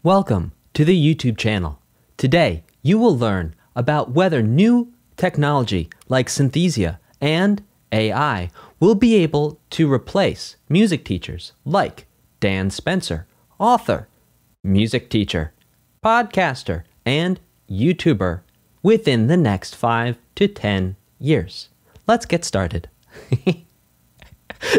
Welcome to the YouTube channel. Today, you will learn about whether new technology like Synthesia and AI will be able to replace music teachers like Dan Spencer, author, music teacher, podcaster, and YouTuber within the next 5 to 10 years. Let's get started.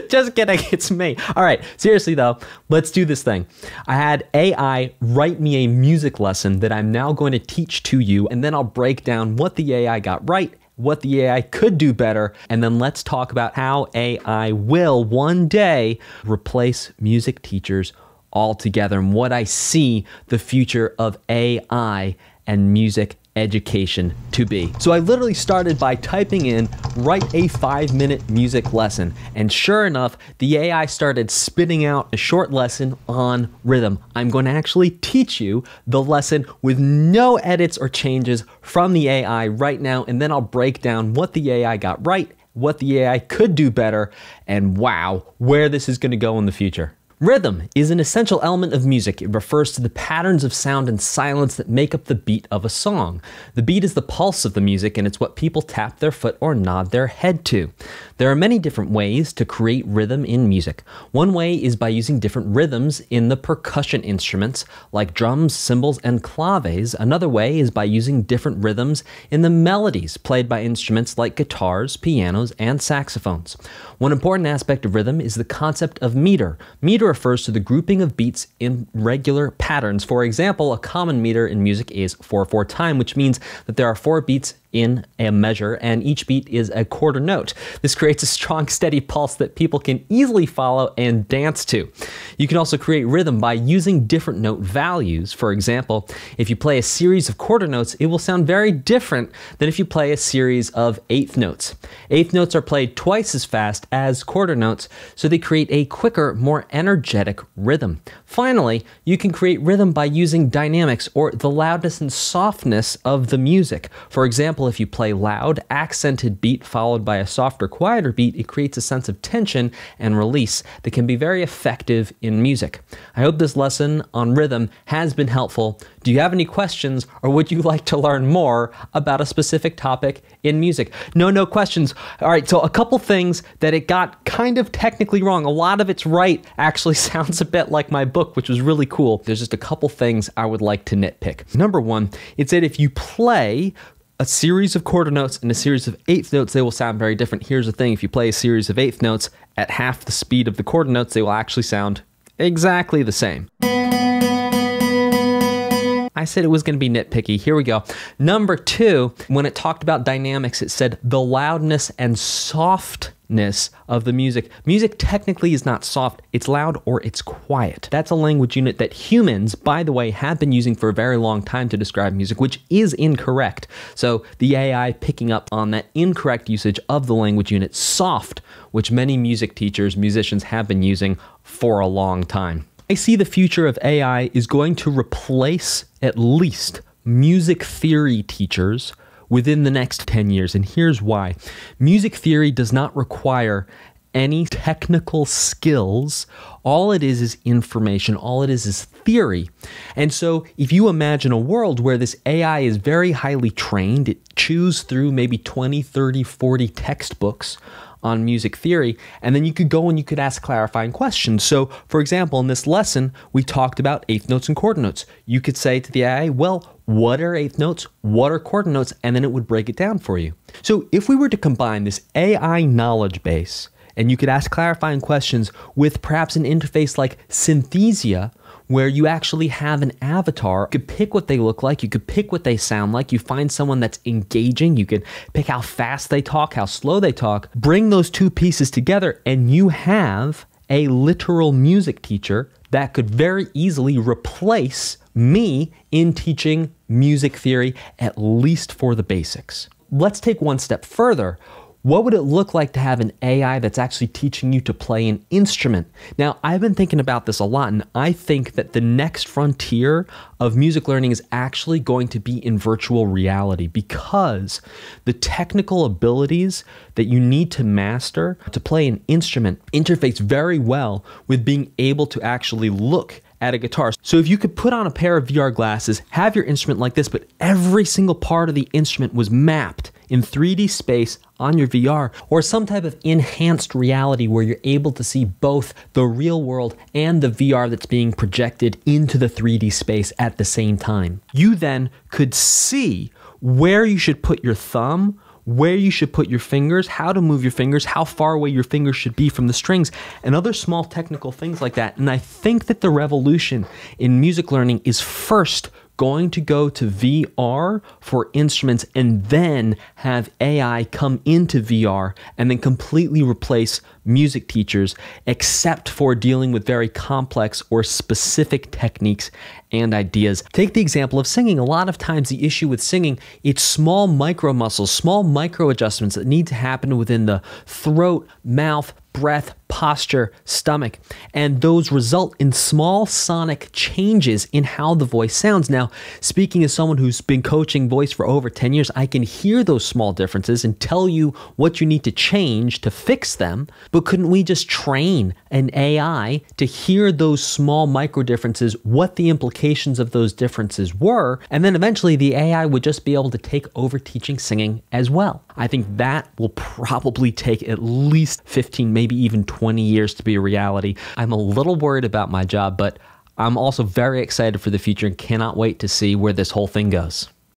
Just kidding, it's me. All right, seriously though, let's do this thing. I had AI write me a music lesson that I'm now going to teach to you, and then I'll break down what the AI got right, what the AI could do better, and then let's talk about how AI will one day replace music teachers altogether and what I see the future of AI and music education to be. So I literally started by typing in, write a 5-minute music lesson. And sure enough, the AI started spitting out a short lesson on rhythm. I'm going to actually teach you the lesson with no edits or changes from the AI right now. And then I'll break down what the AI got right, what the AI could do better, and wow, where this is going to go in the future. Rhythm is an essential element of music. It refers to the patterns of sound and silence that make up the beat of a song. The beat is the pulse of the music, and it's what people tap their foot or nod their head to. There are many different ways to create rhythm in music. One way is by using different rhythms in the percussion instruments like drums, cymbals, and claves. Another way is by using different rhythms in the melodies played by instruments like guitars, pianos, and saxophones. One important aspect of rhythm is the concept of meter. Meter refers to the grouping of beats in regular patterns. For example, a common meter in music is 4/4 time, which means that there are 4 beats in a measure, and each beat is a quarter note. This creates a strong, steady pulse that people can easily follow and dance to. You can also create rhythm by using different note values. For example, if you play a series of quarter notes, it will sound very different than if you play a series of eighth notes. Eighth notes are played twice as fast as quarter notes, so they create a quicker, more energetic rhythm. Finally, you can create rhythm by using dynamics, or the loudness and softness of the music. For example, if you play loud, accented beat followed by a softer, quieter beat, it creates a sense of tension and release that can be very effective in music. I hope this lesson on rhythm has been helpful. Do you have any questions, or would you like to learn more about a specific topic in music? No questions. All right, so a couple things that it got kind of technically wrong. A lot of it's right. Actually sounds a bit like my book, which was really cool. There's just a couple things I would like to nitpick. Number one, it said if you play a series of quarter notes and a series of eighth notes, they will sound very different. Here's the thing, if you play a series of eighth notes at half the speed of the quarter notes, they will actually sound exactly the same. I said it was going to be nitpicky. Here we go. Number 2, when it talked about dynamics, it said the loudness and softness of the music. Music technically is not soft. It's loud or it's quiet. That's a language unit that humans, by the way, have been using for a very long time to describe music, which is incorrect. So the AI picking up on that incorrect usage of the language unit soft, which many music teachers, musicians have been using for a long time. I see the future of AI is going to replace at least music theory teachers within the next 10 years. And here's why. Music theory does not require any technical skills. All it is information. All it is theory. And so if you imagine a world where this AI is very highly trained, it chews through maybe 20, 30, 40 textbooks on music theory, and then you could go and you could ask clarifying questions. So, for example, in this lesson, we talked about eighth notes and quarter notes. You could say to the AI, well, what are eighth notes? What are quarter notes? And then it would break it down for you. So if we were to combine this AI knowledge base, and you could ask clarifying questions with perhaps an interface like Synthesia, where you actually have an avatar. You could pick what they look like, you could pick what they sound like, you find someone that's engaging, you could pick how fast they talk, how slow they talk, bring those two pieces together, and you have a literal music teacher that could very easily replace me in teaching music theory, at least for the basics. Let's take one step further. What would it look like to have an AI that's actually teaching you to play an instrument? Now, I've been thinking about this a lot, and I think that the next frontier of music learning is actually going to be in virtual reality, because the technical abilities that you need to master to play an instrument interface very well with being able to actually look at a guitar. So if you could put on a pair of VR glasses, have your instrument like this, but every single part of the instrument was mapped in 3D space on your VR, or some type of enhanced reality where you're able to see both the real world and the VR that's being projected into the 3D space at the same time. You then could see where you should put your thumb, where you should put your fingers, how to move your fingers, how far away your fingers should be from the strings, and other small technical things like that. And I think that the revolution in music learning is first going to go to VR for instruments and then have AI come into VR and then completely replace music teachers, except for dealing with very complex or specific techniques and ideas. Take the example of singing. A lot of times the issue with singing, it's small micro muscles, small micro adjustments that need to happen within the throat, mouth, breath, posture, stomach, and those result in small sonic changes in how the voice sounds. Now, speaking as someone who's been coaching voice for over 10 years, I can hear those small differences and tell you what you need to change to fix them, but couldn't we just train an AI to hear those small micro differences, what the implications of those differences were, and then eventually the AI would just be able to take over teaching singing as well. I think that will probably take at least 15, maybe even 20 years to be a reality. I'm a little worried about my job, but I'm also very excited for the future and cannot wait to see where this whole thing goes.